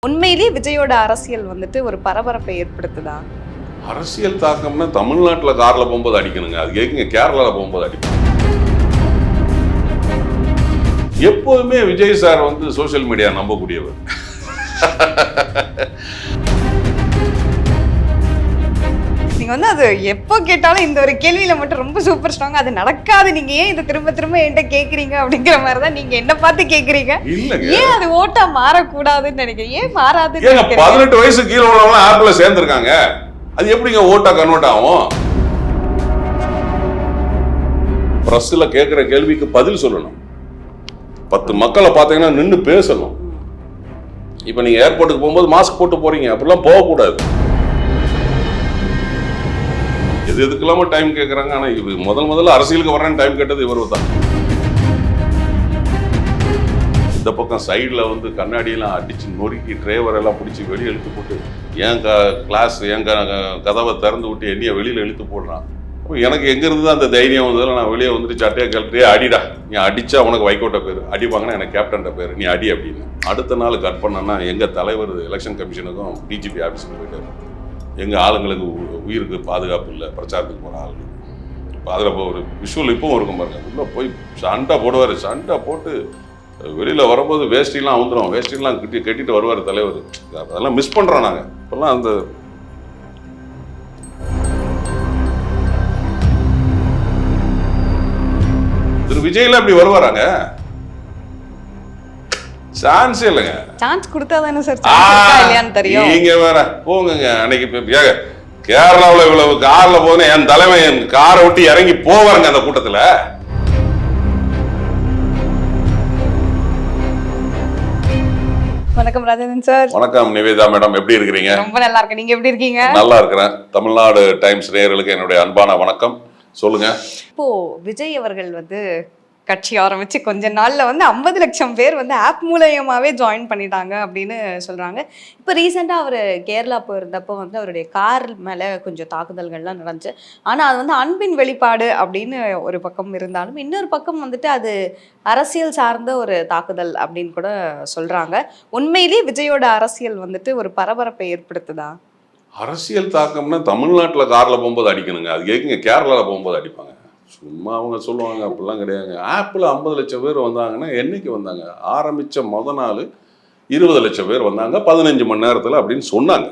உண்மையிலேயே விஜயோட அரசியல் வந்துட்டு ஒரு பரபரப்பை ஏற்படுத்துதா? அரசியல் தாக்கம்னா தமிழ்நாட்டில் காரில் போகும்போது அடிக்கணுங்க, அது கேட்குங்க கேரளாவில் போகும்போது அடிக்கணும். எப்போதுமே விஜய் சார் வந்து சோசியல் மீடியா நம்பக்கூடியவர். நீங்க வந்து அது எப்போ கேட்டாலும் இந்த ஒரு கேள்வியில மட்டும் ரொம்ப சூப்பர் ஸ்ட்ராங், அது நடக்காது, நீங்க ஏன் இதை திரும்ப திரும்ப என்கிட்ட கேக்குறீங்க அப்படிங்கிற மாதிரி தான் நீங்க என்ன பார்த்து கேக்குறீங்க. இல்லங்க, ஏன் அது ஓட்டா மாறக்கூடாதுன்னு நினைக்கிறேன், ஏன் மாறாது? 18 வயசு கீழே உள்ளவங்க ஆப்ல சேர்ந்துருக்காங்க, அது எப்படிங்க ஓட்டா கன்வெர்ட் ஆகும்? பிரஸ்ல கேட்கிற கேள்விக்கு பதில் சொல்லணும். 10 மக்களை பார்த்தீங்கன்னா நின்று பேசணும். இப்ப நீங்க ஏர்போர்ட்டுக்கு போகும்போது மாஸ்க் போட்டு போறீங்க, அப்படிலாம் போகக்கூடாது. எதுக்கெல்லாம டைம் கேட்கறாங்க. ஆனா இது முதல்ல அரசியலுக்கு வரேன்னு டைம் கேட்டது இவரு தான். இந்த பக்கம் சைடில் வந்து கண்ணாடியெல்லாம் அடிச்சு நொறுக்கி டிரைவர் எல்லாம் பிடிச்சி வெளியே இழுத்து போட்டு என் கிளாஸ் என் கதவை திறந்து விட்டு என்னைய வெளியில் இழுத்து போடுறான். அப்போ எனக்கு எங்கேருந்து தான் அந்த தைரியம் வந்ததில் நான் வெளியே வந்துட்டு சட்டையை கழட்டியே அடிடா, நீ அடித்தா உனக்கு வைகோட்ட பேர், அடிப்பாங்கன்னா எனக்கு கேப்டன்ட்ட பேர், நீ அடி அப்படின்னு. அடுத்த நாள் கட் பண்ணனா எங்கள் தலைவர் எலெக்ஷன் கமிஷனுக்கும் டிஜிபி ஆஃபீஸுக்கு போயிட்டார். எங்கள் ஆளுங்களுக்கு உயிருக்கு பாதுகாப்பு இல்லை, பிரச்சாரத்துக்கு போகிற ஆளுங்க. இப்போ அதில் இப்போ ஒரு விஷுவல் இப்பவும் இருக்கும் பாருங்க, உள்ளே போய் சண்டை போடுவார். சண்டை போட்டு வெளியில் வரும்போது வேஷ்டிலாம் வந்துடும், வேஷ்டிலாம் கட்டிட்டு வருவார் தலைவர். அதெல்லாம் மிஸ் பண்ணுறோம் நாங்கள். இப்போல்லாம் அந்த திரு விஜய்ல அப்படி வருவாராங்க? சான்ஸே இல்லைங்க. சான்ஸ் கொடுத்தா தானே சார் இல்லையான்னு தெரியும். நீங்க வேற போங்க. அன்னைக்கு கேரளாவில் இவ்வளவு கார்ல போன என் தலைமை என் காரை விட்டு இறங்கி போவாருங்க அந்த கூட்டத்துல. வணக்கம் ராஜேந்திரன் சார். வணக்கம் நிவேதா மேடம், எப்படி இருக்கிறீங்க? ரொம்ப நல்லா இருக்கேன், நீங்க எப்படி இருக்கீங்க? நல்லா இருக்கிறேன். தமிழ்நாடு டைம்ஸ் நேயர்களுக்கு என்னுடைய அன்பான வணக்கம். சொல்லுங்க. இப்போ விஜய் அவர்கள் வந்து கட்சி ஆரம்பிச்சு கொஞ்ச நாள்ல வந்து 50 லட்சம் பேர் வந்து ஆப் மூலயமாவே ஜாயின் பண்ணிட்டாங்க அப்படின்னு சொல்றாங்க. இப்போ ரீசெண்டா அவர் கேரளா போயிருந்தப்போ வந்து அவருடைய கார் மேல கொஞ்சம் தாக்குதல்கள்லாம் நடந்துச்சு. ஆனா அது வந்து அன்பின் வெளிப்பாடு அப்படின்னு ஒரு பக்கம் இருந்தாலும், இன்னொரு பக்கம் வந்துட்டு அது அரசியல் சார்ந்த ஒரு தாக்குதல் அப்படின்னு கூட சொல்றாங்க. உண்மையிலேயே விஜயோட அரசியல் வந்துட்டு ஒரு பரபரப்பை ஏற்படுத்துதா? அரசியல் தாக்கம்னா தமிழ்நாட்டில் காரில் போகும்போது அடிக்கணுங்க, அது கேட்குங்க கேரளாவில் போகும்போது அடிப்பாங்க. சும்மா அவங்க சொல்லுவாங்க, அப்படிலாம் கிடையாதுங்க. ஆப்பில் 50 லட்சம் பேர் வந்தாங்கன்னா என்னைக்கு வந்தாங்க? ஆரம்பித்த முத நாள் 20 லட்சம் பேர் வந்தாங்க 15 மணி நேரத்தில் அப்படின்னு சொன்னாங்க.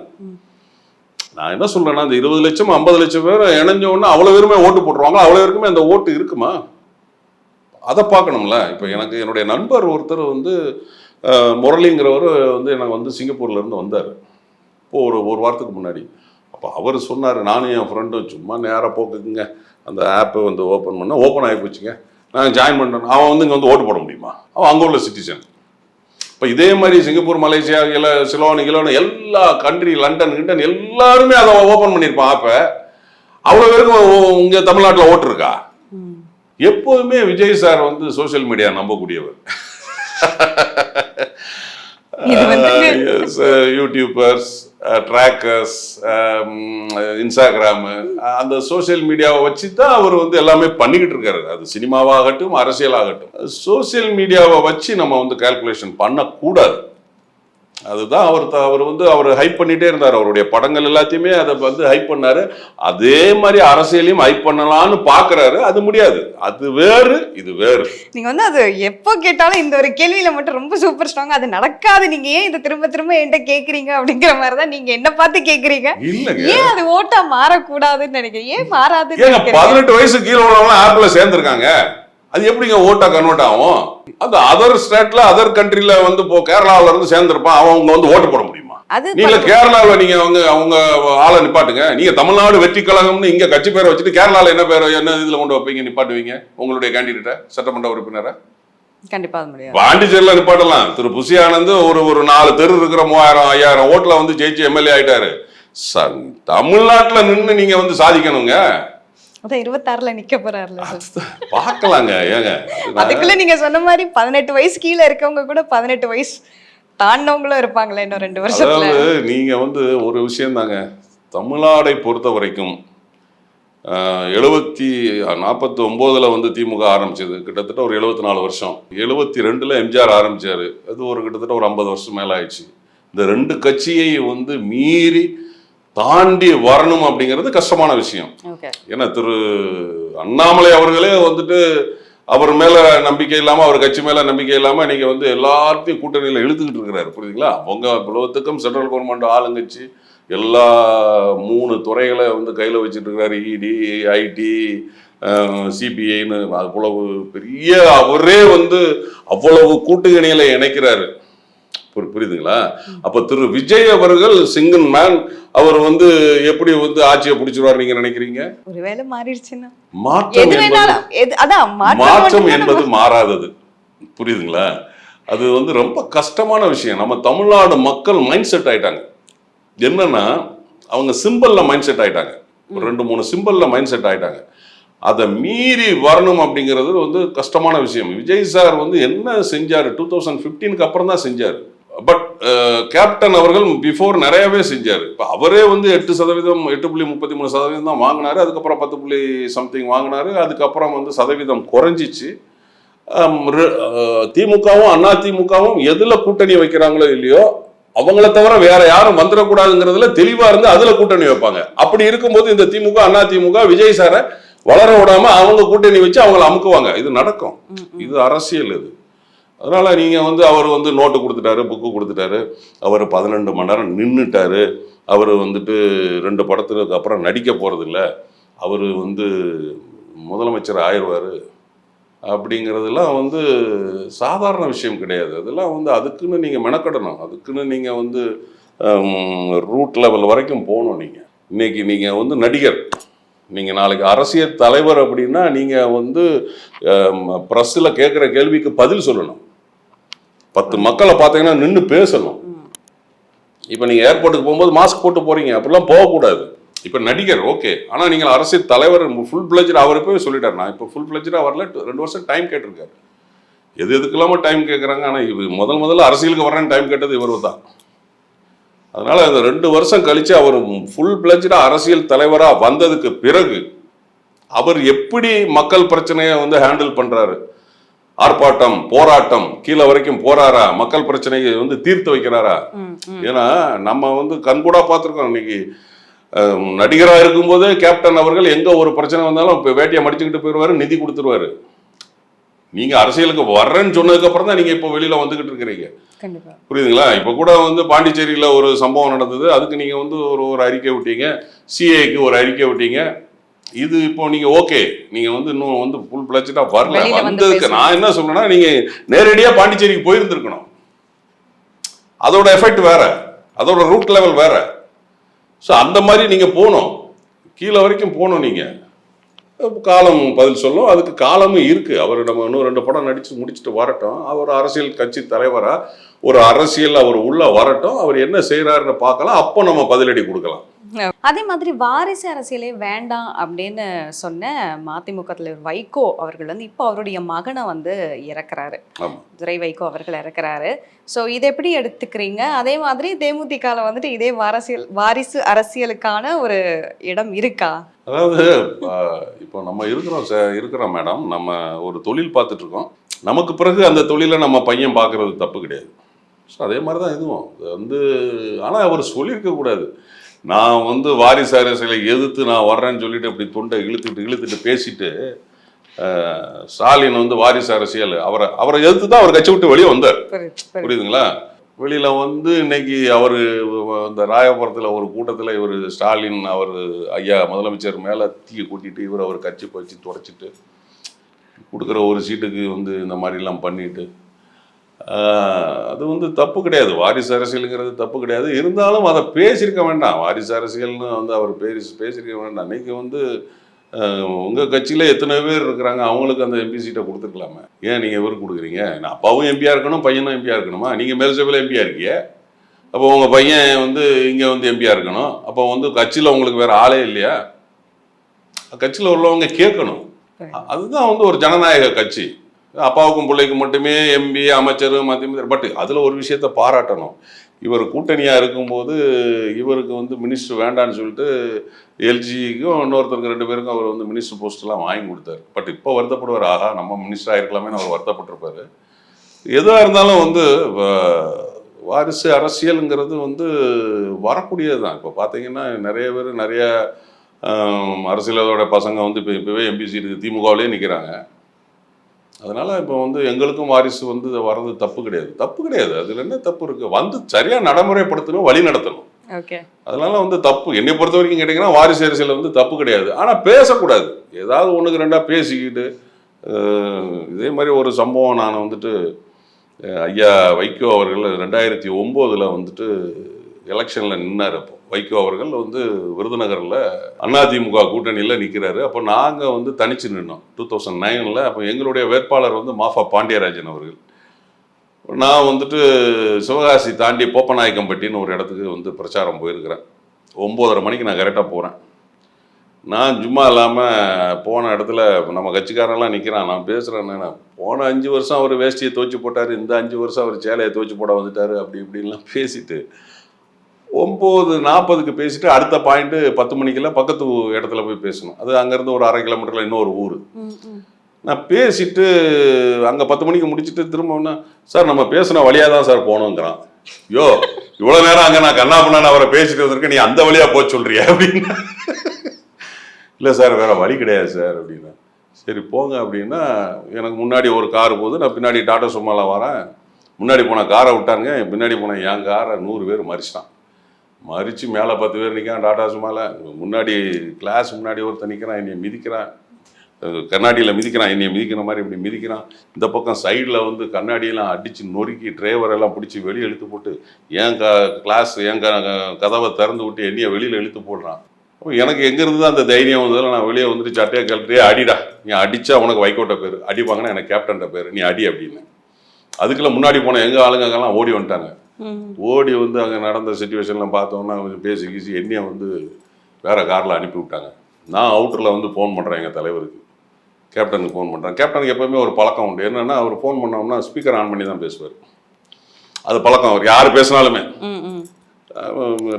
நான் என்ன சொல்றேன்னா, அந்த 20 லட்சம் 50 லட்சம் பேர் இணைஞ்ச உடனே அவ்வளோ பேருமே ஓட்டு போட்டுருவாங்க. அவ்வளோ பேருக்குமே அந்த ஓட்டு இருக்குமா? அதை பார்க்கணும்ல. இப்போ எனக்கு என்னுடைய நண்பர் ஒருத்தர் வந்து முரளிங்கிறவர் வந்து எனக்கு வந்து சிங்கப்பூர்லேருந்து வந்தார் இப்போ ஒரு வாரத்துக்கு முன்னாடி. அப்போ அவர் சொன்னார், நானும் என் ஃப்ரெண்டும் சும்மா நேராக போக்குங்க அந்த ஆப்பை வந்து ஓப்பன் ஆகி போச்சுங்க, நாங்கள் ஜாயின் பண்ணுறோம். அவன் வந்து இங்கே வந்து ஓட்டு போட முடியுமா? அவன் அங்கே உள்ள சிட்டிசன். இப்போ இதே மாதிரி சிங்கப்பூர், மலேசியா, சிலோன் எல்லா கண்ட்ரி, லண்டன் எல்லாருமே அதை ஓப்பன் பண்ணியிருப்பான் ஆப்பை. அவ்வளோ பேருக்கும் இங்கே தமிழ்நாட்டில் ஓட்டு இருக்கா? எப்போதுமே விஜய் சார் வந்து சோசியல் மீடியா நம்பக்கூடியவர். யூடியூபர்ஸ், ட்ராக்கர்ஸ், இன்ஸ்டாகிராமு, அந்த சோசியல் மீடியாவை வச்சு தான் அவர் வந்து எல்லாமே பண்ணிக்கிட்டு இருக்காரு. அது சினிமாவாகட்டும் அரசியலாகட்டும், சோசியல் மீடியாவை வச்சு நம்ம வந்து கால்குலேஷன் பண்ணக்கூடாது. அதுதான் அவர் ஹைப் பண்ணிட்டே இருந்தார். அவருடைய படங்கள் எல்லாத்தையுமே அதை வந்து ஹைப் பண்ணாரு. அதே மாதிரி அரசியலையும் ஹைப் பண்ணலாம்னு பாக்குறாரு. அது முடியாது. அது வேறு, இது வேறு. நீங்க வந்து அது எப்போ கேட்டாலும் இந்த ஒரு கேள்வியில மட்டும் ரொம்ப சூப்பர் ஸ்ட்ராங், அது நடக்காது, நீங்க ஏன் இதை திரும்ப திரும்ப என்கிட்ட கேக்குறீங்க அப்படிங்கிற மாதிரி தான் நீங்க என்ன பார்த்து கேக்குறீங்க. இல்லங்க, ஏன் அது ஓட்டா மாறக்கூடாதுன்னு நினைக்கிறேன், ஏன் மாறாது? 18 வயசு கீழே உள்ளவங்க ஆப்ல சேர்ந்துருக்காங்க, அது எப்படிங்க ஓட்டா கன்வெர்ட் ஆகும்? அந்த அதர் ஸ்டேட்ல அதர் கண்ட்ரில வந்து கேரளாவில இருந்து சேர்ந்திருப்பான், அவங்க வந்து ஓட்டு போட முடியுமா? நீங்க கேரளாவில் நீங்க அவங்க ஆளை நிப்பாட்டுங்க. நீங்க தமிழ்நாடு வெற்றி கழகம்னு இங்க கட்சி பேரை வச்சுட்டு கேரளால என்ன பேர் என்ன இதுல கொண்டு வைப்பீங்க, நிப்பாட்டுவீங்க உங்களுடைய கேண்டிடேட்டை, சட்டமன்ற உறுப்பினரை? கண்டிப்பா முடியாது. பாண்டிச்சேரியில நிப்பாட்டலாம். திரு புசி ஆனந்த் ஒரு 4 தெரு இருக்கிற 3000-5000 ஓட்டுல வந்து ஜெயிச்சு எம்எல்ஏ ஆயிட்டாரு. தமிழ்நாட்டுல நின்று நீங்க வந்து சாதிக்கணுங்க. 26ல நிக்க போறாருல, பாக்கலாங்க. ஏங்க அதுக்குள்ள நீங்க சொன்ன மாதிரி 18 வயசு கீழே இருக்கவங்க கூட 18 வயசு தாண்டவங்களும் இருப்பாங்களே இன்னும் 2 வருஷத்துல. அதாவது நீங்க வந்து ஒரு விஷயம் தாங்க, தமிழ்நாடை பொறுத்த வரைக்கும் 49 வந்து திமுக ஆரம்பிச்சது, கிட்டத்தட்ட ஒரு 74 வருஷம். 72ல் எம்ஜிஆர் ஆரம்பிச்சாரு, அது ஒரு கிட்டத்தட்ட ஒரு 50 வருஷம் மேல ஆயிடுச்சு. இந்த ரெண்டு கட்சியை வந்து மீறி தாண்டி வரணும் அப்படிங்கிறது கஷ்டமான விஷயம். ஏன்னா திரு அண்ணாமலை அவர்களே வந்துட்டு அவர் மேல நம்பிக்கை இல்லாம, அவர் கட்சி மேல நம்பிக்கை இல்லாம நீங்க வந்து எல்லாத்தையும் கூட்டணியில இழுத்துக்கிட்டு இருக்கிறாரு, புரியுதுங்களா? அவங்க உலகத்துக்கும் சென்ட்ரல் கவர்மெண்ட் ஆளுங்கட்சி எல்லா 3 துறைகளை வந்து கையில வச்சுட்டு இருக்கிறாரு. இடி, ஐடி, சிபிஐன்னு அவ்வளவு பெரிய அவரே வந்து அவ்வளவு கூட்டணிகளை இணைக்கிறாரு, புரியுதுங்களா? அப்ப திரு விஜய் அவர்கள் சிங்கிள் மேன், அவர் வந்து எப்படி வந்து ஆட்சியை பிடிச்சிருவார் நீங்க நினைக்கிறீங்க? ஒருவேளை மாறிடுச்சுன்னா மாற்றம் என்பது மாறாதது, புரியுதுங்களா? அது வந்து ரொம்ப கஷ்டமான விஷயம். நம்ம தமிழ்நாடு மக்கள் மைண்ட் செட் ஆயிட்டாங்க. என்னன்னா அவங்க சிம்பிள்ல மைண்ட் செட் ஆயிட்டாங்க, ஒரு 2-3 சிம்பிள்ல மைண்ட் செட் ஆயிட்டாங்க. அதை மீறி வரணும் அப்படிங்கிறது வந்து கஷ்டமான விஷயம். விஜய் சார் வந்து என்ன செஞ்சாரு 2015க்கு அப்புறம் தான் செஞ்சாரு. பட் கேப்டன் அவர்கள் பிஃபோர் நிறையவே செஞ்சாரு. இப்போ அவரே வந்து 8%, 8.33% தான் வாங்கினாரு. அதுக்கப்புறம் 10 வாங்கினாரு. அதுக்கப்புறம் வந்து சதவீதம் குறைஞ்சிச்சு. திமுகவும் அண்ணா திமுகவும் எதுல கூட்டணி வைக்கிறாங்களோ இல்லையோ அவங்கள தவிர வேற யாரும் வந்துடக்கூடாதுங்கிறதுல தெளிவா இருந்து அதுல கூட்டணி வைப்பாங்க. அப்படி இருக்கும்போது இந்த திமுக அண்ணா திமுக விஜய் சாரை வளர விடாம அவங்க கூட்டணி வச்சு அவங்களை அமுக்குவாங்க. இது நடக்கும், இது அரசியல். இது அதனால நீங்க வந்து அவர் வந்து நோட்டு கொடுத்துட்டாரு, புக்கு கொடுத்துட்டாரு, அவர் 12 மணி நேரம் நின்றுட்டாரு, அவர் வந்துட்டு 2 படத்துக்கு அப்புறம் நடிக்க போறது இல்லை, அவர் வந்து முதலமைச்சர் ஆயிடுவாரு அப்படிங்கிறதுலாம் வந்து சாதாரண விஷயம் கிடையாது. அதெல்லாம் வந்து அதுக்குன்னு நீங்கள் மெனக்கடணும், அதுக்குன்னு நீங்கள் வந்து ரூட் லெவல் வரைக்கும் போகணும். நீங்கள் இன்னைக்கு நீங்கள் வந்து நடிகர், நீங்கள் நாளைக்கு அரசியல் தலைவர் அப்படின்னா நீங்கள் வந்து ப்ரெஸ்ஸில் கேட்குற கேள்விக்கு பதில் சொல்லணும். 10 மக்களை பார்த்தீங்கன்னா நின்று பேசணும். இப்போ நீங்கள் ஏர்போர்ட்டுக்கு போகும்போது மாஸ்க் போட்டு போகிறீங்க, அப்படிலாம் போகக்கூடாது. இப்போ நடிகர் ஓகே, ஆனால் நீங்கள் அரசியல் தலைவர் ஃபுல் பிளட்ஜாக அவர் போய் சொல்லிட்டார், நான் இப்போ ஃபுல் பிளட்ஜாக வரல, 2 வருஷம் டைம் கேட்டிருக்காரு. எதுக்கு இல்லாமல் டைம் கேட்குறாங்க. ஆனால் இது முதல்ல அரசியலுக்கு வர்றேன்னு டைம் கேட்டது இவர் தான். அதனால அந்த 2 வருஷம் கழிச்சு அவர் ஃபுல் பிளட்ஜாக அரசியல் தலைவராக வந்ததுக்கு பிறகு அவர் எப்படி மக்கள் பிரச்சனையை வந்து ஹேண்டில் பண்றாரு, ஆர்ப்பாட்டம் போராட்டம் கீழே வரைக்கும் போறாரா, மக்கள் பிரச்சனையை வந்து தீர்த்து வைக்கிறாரா? ஏன்னா நம்ம வந்து கண்கூடா பார்த்துருக்கோம். இன்னைக்கு நடிகராக இருக்கும்போது கேப்டன் அவர்கள் எங்க ஒரு பிரச்சனை வந்தாலும் இப்போ வேட்டியை மடிச்சுக்கிட்டு போயிடுவாரு, நிதி கொடுத்துருவாரு. நீங்க அரசியலுக்கு வர்றேன்னு சொன்னதுக்கு அப்புறம் தான் நீங்க இப்போ வெளியில வந்துகிட்டு இருக்கிறீங்க, புரியுதுங்களா? இப்போ கூட வந்து பாண்டிச்சேரியில ஒரு சம்பவம் நடந்தது, அதுக்கு நீங்க வந்து ஒரு அறிக்கை விட்டீங்க, சிஏக்கு ஒரு அறிக்கை விட்டீங்க. இது இப்போ நீங்க ஓகே, நீங்க வந்து இன்னும் வந்து ஃபுல் பிளட்ஜா வரல. வந்ததுக்கு நான் என்ன சொல்றேன்னா, நீங்க நேரடியா பாண்டிச்சேரிக்கு போயிருந்திருக்கணும். அதோட எஃபெக்ட் வேற, அதோட ரூட் லெவல் வேற. ஸோ அந்த மாதிரி நீங்க போகணும், கீழே வரைக்கும் போகணும். நீங்க காலம் பதில் சொல்லும், அதுக்கு காலமும் இருக்கு. அவர் நம்ம இன்னும் 2 படம் நடிச்சு முடிச்சுட்டு வரட்டும், அவர் அரசியல் கட்சி தலைவரா ஒரு அரசியல் அவர் உள்ள வரட்டும், அவர் என்ன செய்யறாருன்னு பார்க்கலாம், அப்போ நம்ம பதிலடி கொடுக்கலாம். அதே மாதிரி வாரிசு அரசியலே வேண்டாம் அப்படின்னு சொன்ன மதிமுக தலைவர் வைகோ அவர்கள் வந்து இப்போ அவருடைய மகனை வந்து இறக்குறாரு, துரை வைகோ அவர்கள் இறக்குறாரு. ஸோ இதை எப்படி எடுத்துக்கிறீங்க? அதே மாதிரி தேமுதிகவில் வந்துட்டு இதே வாரிசு அரசியலுக்கான ஒரு இடம் இருக்கா? அதாவது இப்போ நம்ம இருக்கிறோம் மேடம், நம்ம ஒரு தொழில் பார்த்துட்டு இருக்கோம். நமக்கு பிறகு அந்த தொழிலை நம்ம பையன் பார்க்கறது தப்பு கிடையாது. ஸோ அதே மாதிரி தான் இதுவும் வந்து. ஆனால் அவர் சொல்லியிருக்க கூடாது, நான் வந்து வாரிசு அரசியலை எதிர்த்து நான் வர்றேன்னு சொல்லிட்டு அப்படி தொண்டை இழுத்துட்டு பேசிட்டு ஸ்டாலின் வந்து வாரிசு அரசியல் அவரை எதிர்த்து தான் அவர் கட்சி விட்டு வெளியே வந்தார், புரியுதுங்களா? வெளியில வந்து இன்னைக்கு அவர் இந்த ராயபுரத்தில் ஒரு கூட்டத்தில் இவர் ஸ்டாலின் அவர் ஐயா முதலமைச்சர் மேலே தீயை கூட்டிட்டு இவர் அவர் கட்சி போச்சு துடைச்சிட்டு கொடுக்குற ஒரு சீட்டுக்கு வந்து இந்த மாதிரிலாம் பண்ணிட்டு, அது வந்து தப்பு கிடையாது. வாரிசு அரசியலுங்கிறது தப்பு கிடையாது. இருந்தாலும் அதை பேசியிருக்க வேண்டாம். வாரிசு அரசியல்னு வந்து அவர் பேசியிருக்க வேண்டாம். அன்னைக்கு வந்து உங்கள் கட்சியில் எத்தனை பேர் இருக்கிறாங்க, அவங்களுக்கு அந்த எம்பி சீட்டை கொடுத்துருக்கலாமே. ஏன் நீங்கள் இவருக்கு கொடுக்குறீங்க? நான் அப்பாவும் எம்பியாக இருக்கணும், பையனும் எம்பியாக இருக்கணுமா? நீங்கள் மேல்சபையில் எம்பியாக இருக்கீங்க, அப்போ உங்கள் பையன் வந்து இங்கே வந்து எம்பியாக இருக்கணும். அப்போ வந்து கட்சியில் உங்களுக்கு வேறு ஆளே இல்லையா? கட்சியில் உள்ளவங்க கேட்கணும். அதுதான் வந்து ஒரு ஜனநாயக கட்சி. அப்பாவுக்கும் பிள்ளைக்கும் மட்டுமே எம்பி அமைச்சர் மத்திய, பட் அதில் ஒரு விஷயத்த பாராட்டணும். இவர் கூட்டணியாக இருக்கும்போது இவருக்கு வந்து மினிஸ்டர் வேண்டான்னு சொல்லிட்டு எல்ஜிக்கும் இன்னொருத்தருக்கு 2 பேருக்கும் அவர் வந்து மினிஸ்டர் போஸ்ட்லாம் வாங்கி கொடுத்தாரு. பட் இப்போ வருத்தப்படுவார், ஆகா நம்ம மினிஸ்டர் ஆகிருக்கலாமே அவர் வருத்தப்பட்டிருப்பார். எதுவாக இருந்தாலும் வந்து வாரிசு அரசியலுங்கிறது வந்து வரக்கூடியது தான். இப்போ பார்த்தீங்கன்னா நிறைய பேர் நிறைய அரசியலோட பசங்க வந்து இப்போவே எம்பி சீட்டுக்கு திமுகவிலே நிற்கிறாங்க. அதனால் இப்போ வந்து எங்களுக்கும் வாரிசு வந்து வர்றது தப்பு கிடையாது. அதில் என்ன தப்பு இருக்குது? வந்து சரியாக நடைமுறைப்படுத்தணும், வழி நடத்தணும். ஓகே. அதனால வந்து தப்பு, என்னை பொறுத்த வரைக்கும் கேட்டிங்கன்னா வாரிசு அரசியல் வந்து தப்பு கிடையாது. ஆனால் பேசக்கூடாது. ஏதாவது ஒன்றுக்கு ரெண்டாக பேசிக்கிட்டு இதே மாதிரி ஒரு சம்பவம் நான் வந்துட்டு ஐயா வைகோ அவர்கள் 2009 வந்துட்டு எலெக்ஷனில் நின்னார். அப்போ வைகோ அவர்கள் வந்து விருதுநகரில் அதிமுக கூட்டணியில் நிற்கிறாரு. அப்போ நாங்கள் வந்து தனிச்சு நின்னோம் 2009. அப்போ எங்களுடைய வேட்பாளர் வந்து மாஃபா பாண்டியராஜன் அவர்கள். நான் வந்துட்டு சிவகாசி தாண்டி போப்பநாயக்கம்பட்டின்னு ஒரு இடத்துக்கு வந்து பிரச்சாரம் போயிருக்கிறேன். 9:30 மணிக்கு நான் கரெக்டாக போகிறேன். நான் சும்மா இல்லாமல் போன இடத்துல நம்ம கட்சிக்காரெல்லாம் நிற்கிறான். நான் பேசுகிறேன், நான் போன 5 வருஷம் அவர் வேஷ்டியை துவச்சி போட்டார், இந்த 5 வருஷம் அவர் சேலையை துவச்சி போட வந்துட்டார், அப்படி இப்படின்லாம் பேசிட்டு 9:40க்கு பேசிட்டு அடுத்த பாயிண்ட்டு 10 மணிக்கெல்லாம் பக்கத்து இடத்துல போய் பேசணும். அது அங்கேருந்து ஒரு 1/2 கிலோமீட்டரில் இன்னொரு ஊர். நான் பேசிட்டு அங்கே 10 மணிக்கு முடிச்சுட்டு திரும்ப சார் நம்ம பேசின வழியாக தான் சார் போகணுங்கிறான். யோ இவ்வளோ நேரம் அங்கே நான் கண்ணா பண்ணான்னு அவரை பேசிட்டு வந்திருக்கேன், நீ அந்த வழியாக போக சொல்கிறியா அப்படின்னா. இல்லை சார் வேறு வழி கிடையாது சார் அப்படின்னா. சரி போங்க அப்படின்னா. எனக்கு முன்னாடி ஒரு கார் போகுது, நான் பின்னாடி டாட்டா சும்மாலாம் வரேன். முன்னாடி போன காரை விட்டாங்க, பின்னாடி போன என் காரை 100 பேர் மறிச்சிட்டான். மறித்து மேலே 10 பேர் நிற்கான் டாட்டா சும்மால. முன்னாடி கிளாஸ் முன்னாடி ஒருத்தர் நிற்கிறான், என்னை மிதிக்கிறான், கண்ணாடியில் மிதிக்கிறான், என்னை மிதிக்கிற மாதிரி இப்படி மிதிக்கிறான். இந்த பக்கம் சைடில் வந்து கண்ணாடியெல்லாம் அடித்து நொறுக்கி டிரைவரெல்லாம் பிடிச்சி வெளியே இழுத்து போட்டு என் கிளாஸ் என் கதவை திறந்து விட்டு என்னையை வெளியில் இழுத்து போடுறான். அப்போ எனக்கு எங்கேருந்து தான் அந்த தைரியம் வந்ததில் நான் வெளியே வந்துட்டு சட்டையை கழட்டியே அடிடா, நீ அடித்தா உனக்கு வைகோட்ட பேர், அடிப்பாங்கன்னா எனக்கு கேப்டன்ட்ட பேர், நீ அடி அப்படின்னு. அதுக்குள்ள முன்னாடி போன எங்கள் ஆளுங்கெல்லாம் ஓடி வந்துட்டாங்க. ஓடி வந்து அங்கே நடந்த சுச்சுவேஷன்லாம் பார்த்தோன்னா கொஞ்சம் பேசி கீசி என்னையை வந்து வேறு காரில் அனுப்பி விட்டாங்க. நான் அவுட்டரில் வந்து ஃபோன் பண்ணுறேன் எங்கள் தலைவருக்கு, கேப்டனுக்கு ஃபோன் பண்ணுறேன். கேப்டனுக்கு எப்போவுமே ஒரு பழக்கம் உண்டு, என்னென்னா அவர் ஃபோன் பண்ணோம்னா ஸ்பீக்கர் ஆன் பண்ணி தான் பேசுவார். அது பழக்கம், அவர் யார் பேசினாலுமே.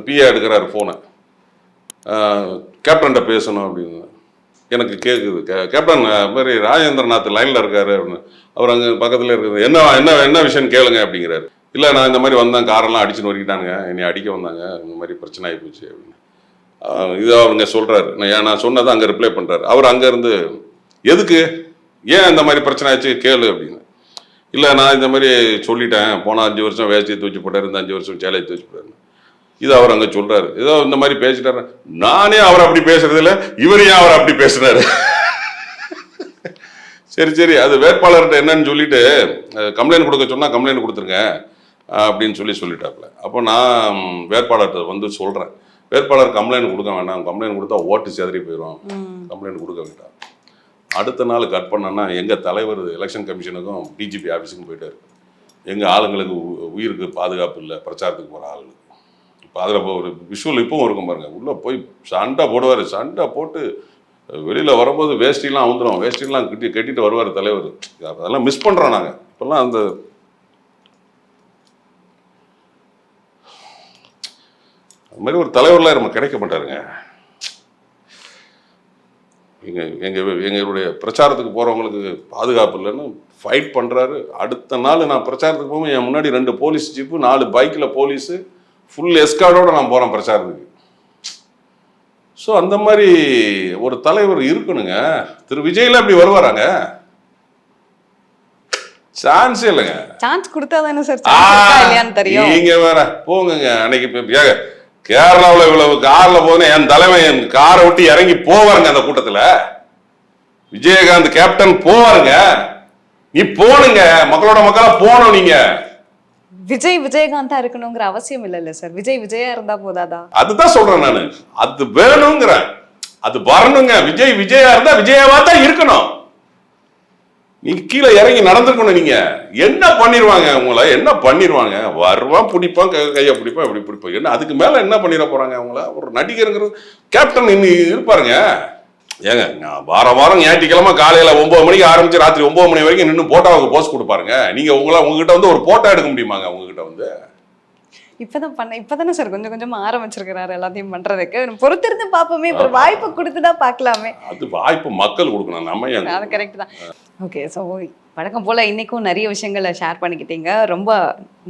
பிஏ எடுக்கிறாரு ஃபோனை, கேப்டன்கிட்ட பேசணும் அப்படின்னு. எனக்கு கேட்குது, கேப்டன் மாதிரி ராஜேந்திரநாத் லைனில் இருக்காரு அப்படின்னு. அவர் அங்கே பக்கத்தில் இருக்குது, என்ன என்ன என்ன விஷயம் கேளுங்க அப்படிங்கிறாரு. இல்லை நான் இந்த மாதிரி வந்தேன், காரெல்லாம் அடிச்சுன்னு வரைக்கிட்டானுங்க, என்னை அடிக்க வந்தாங்க, இந்த மாதிரி பிரச்சனை ஆகி போச்சு அப்படின்னு. இதை அவங்க சொல்கிறாரு. நான் சொன்னதை அங்கே ரிப்ளை பண்ணுறாரு. அவர் அங்கேருந்து எதுக்கு, ஏன் இந்த மாதிரி பிரச்சனை ஆச்சு கேளு அப்படின்னு. இல்லை நான் இந்த மாதிரி சொல்லிட்டேன், போன 5 வருஷம் வேஷ்டியை தூச்சி போட்டார், இந்த 5 வருஷம் சேலையை தூச்சி போட்டார். இது அவர் அங்கே சொல்கிறாரு. ஏதோ இந்த மாதிரி பேசிட்டாரு. நானே அவர் அப்படி பேசுறதில்ல, இவர் ஏன் அவர் அப்படி பேசுனாரு. சரி அது வேட்பாளர்கிட்ட என்னன்னு சொல்லிட்டு கம்ப்ளைண்ட் கொடுக்க சொன்னால் கம்ப்ளைண்ட் கொடுத்துருங்க அப்படின்னு சொல்லிட்டாப்புல. அப்போ நான் வேட்பாளர்கிட்ட வந்து சொல்கிறேன், வேட்பாளர் கம்ப்ளைண்ட் கொடுக்க வேண்டாம், கம்ப்ளைண்ட் கொடுத்தா ஓட்டு செதறி போயிடும், கம்ப்ளைண்ட் கொடுக்க வேண்டாம். அடுத்த நாள் கட் பண்ணோன்னா எங்கள் தலைவர் எலெக்ஷன் கமிஷனுக்கும் டிஜிபி ஆஃபீஸுக்கும் போயிட்டார். எங்கள் ஆளுங்களுக்கு உயிருக்கு பாதுகாப்பு இல்லை, பிரச்சாரத்துக்கு போகிற ஆளுங்களுக்கு. இப்போ அதில் ஒரு விஷுவல் இப்பவும் இருக்கும் பாருங்கள். உள்ளே போய் சண்டை போடுவார், சண்டை போட்டு வெளியில் வரும்போது வேஷ்டிலாம் வந்துடும், வேஷ்டிலாம் கட்டிட்டு வருவார் தலைவர். அதெல்லாம் மிஸ் பண்ணுறோம் நாங்கள் இப்போல்லாம். அந்த மாதிரி ஒரு தலைவர்லாம் நம்ம கிடைக்க மாட்டாருங்க. எங்களுடைய பிரச்சாரத்துக்கு போகிறவங்களுக்கு பாதுகாப்பு இல்லைன்னு ஃபைட் பண்ணுறாரு. அடுத்த நாள் நான் பிரச்சாரத்துக்கு போகும்போது என் முன்னாடி 2 போலீஸ் ஜீப்பு, 4 பைக்கில் போலீஸு, ஃபுல் எஸ்கார்டோடு நான் போகிறேன் பிரச்சாரத்துக்கு. ஸோ அந்த மாதிரி ஒரு தலைவர் இருக்கணுங்க. திரு விஜய்லாம் அப்படி வருவாராங்க? சான்ஸே இல்லைங்க. சான்ஸ் கொடுத்தா தானே சார் இல்லையான்னு தெரியும். நீங்க வேற போங்க. அன்னைக்கு கேரளாவில் இவ்வளவு காரில் போனேன், என் தலைமை என் காரை விட்டு இறங்கி போவாருங்க அந்த கூட்டத்தில். விஜயகாந்த் கேப்டன் போவாருங்க. நீ போனுங்க, மக்களோட மக்களா போகணும். நீங்க விஜயகாந்தா இருக்கணுங்கிற அவசியம் இல்ல சார். விஜயா இருந்தா போதாதா? அதுதான் சொல்றேன் நானு. அது வேணுங்கிற, அது வரணுங்க. விஜயா இருந்தா விஜயாவா தான் இருக்கணும். நீங்க கீழே இறங்கி நடந்துக்கணும். நீங்க என்ன பண்ணிடுவாங்க, உங்களை என்ன பண்ணிடுவாங்க? வருவான், பிடிப்பான், கையை பிடிப்பான், இப்படி பிடிப்பான். என்ன அதுக்கு மேல என்ன பண்ணிட போறாங்க அவங்கள? ஒரு நடிகருங்கிறது கேப்டன் இன்னும் இருப்பாருங்க. ஏங்க வாரம் ஞாயிற்றுக்கிழமை காலையில 9 மணிக்கு ஆரம்பிச்சு ராத்திரி 9 மணி வரைக்கும் நின்று போட்டோவுக்கு போஸ்ட் கொடுப்பாருங்க. நீங்க உங்ககிட்ட வந்து ஒரு போட்டோ எடுக்க முடியுமாங்க? உங்ககிட்ட வந்து இப்பதானே சார் கொஞ்சம் கொஞ்சமா ஆரம்பிச்சிருக்கிறாரு எல்லாத்தையும் பண்றதுக்கு. பொறுத்திருந்து பார்ப்போமே, ஒரு வாய்ப்பு கொடுத்துதான் பார்க்கலாமே. அது வாய்ப்பு மக்கள் கொடுக்கணும், நம்ம ஏன் அது கரெக்ட் தான். ஓகே, ஸோ வழக்கம் போல இன்னைக்கும் நிறைய விஷயங்களை ஷேர் பண்ணிக்கிட்டீங்க. ரொம்ப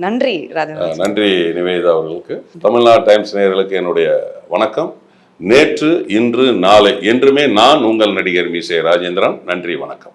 நன்றி ராஜேந்திரன். நன்றி நிவேதா அவர்களுக்கு. தமிழ்நாடு டைம்ஸ் நேயர்களுக்கு என்னுடைய வணக்கம். நேற்று, இன்று, நாளை என்றுமே நான் உங்கள் நடிகர் மீசை ராஜேந்திரன். நன்றி, வணக்கம்.